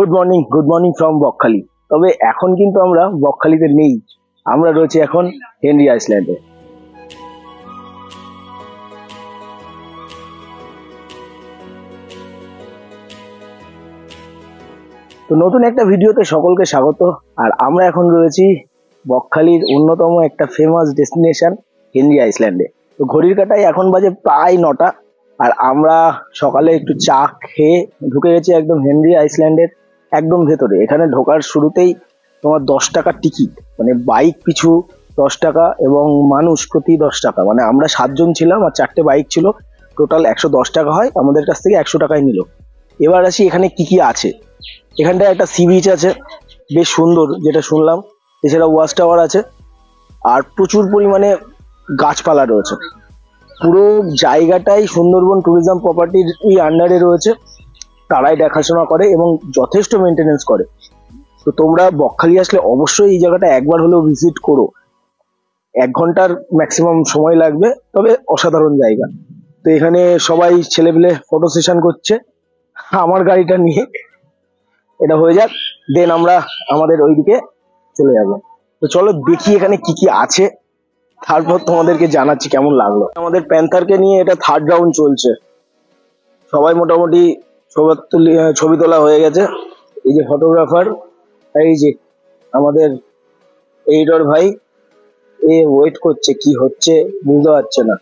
Good morning from Bakkhali. তবে এখন কিন্তু আমরা বকখালিতে নেই, আমরা রয়েছে এখন হেনরি আইল্যান্ডে। তো নতুন একটা ভিডিওতে সকলকে স্বাগত। আর আমরা এখন রয়েছি বকখালির অন্যতম একটা ফেমাস ডেস্টিনেশন হেনরি আইল্যান্ডে। তো ঘড়ির কাঁটায় এখন বাজে প্রায় 9টা, আর আমরা সকালে একটু চা খেয়ে ঢুকে গেছি একদম হেনরি আইল্যান্ডের একদম ভেতরে। এখানে ঢোকার শুরুতেই তোমার 10 টাকা টিকিট, মানে বাইক পিছু 10 টাকা এবং মানুষ প্রতি 10 টাকা। মানে আমরা 7 জন ছিলাম আর 4টে বাইক ছিল, টোটাল 110 টাকা হয়। আমাদের কাছ থেকে 100 টাকায় নিল। এবার আসি এখানে কি কি আছে। এখানটায় একটা সি বিচ আছে, বেশ সুন্দর যেটা শুনলাম। এছাড়া ওয়াচ টাওয়ার আছে, আর প্রচুর পরিমাণে গাছপালা রয়েছে। পুরো জায়গাটাই সুন্দরবন ট্যুরিজম প্রপার্টির আন্ডারে রয়েছে, তারাই দেখাশোনা করে এবং যথেষ্ট মেনটেনেন্স করে। তো তোমরা বকখালি আসলে অবশ্যই এই জায়গাটা একবার হলেও ভিজিট করো। 1 ঘন্টার ম্যাক্সিমাম সময় লাগবে, তবে অসাধারণ জায়গা। তো এখানে সবাই ছেলেপেলে ফটো সেশন করছে আমার গাড়িটা নিয়ে। এটা হয়ে যাক, দেন আমরা আমাদের ওইদিকে চলে যাব। তো চলো দেখি এখানে কি কি আছে, তারপর তোমাদেরকে জানাচ্ছি কেমন লাগলো। আমাদের প্যান্থারকে নিয়ে এটা 3rd রাউন্ড চলছে। সবাই মোটামুটি ছবি তোলা হয়ে গেছে। এই যে ফটোগ্রাফার, এই যে আমাদের এইডর ভাই, এ ওয়েট করছে, কি হচ্ছে বুঝতে পারছে না।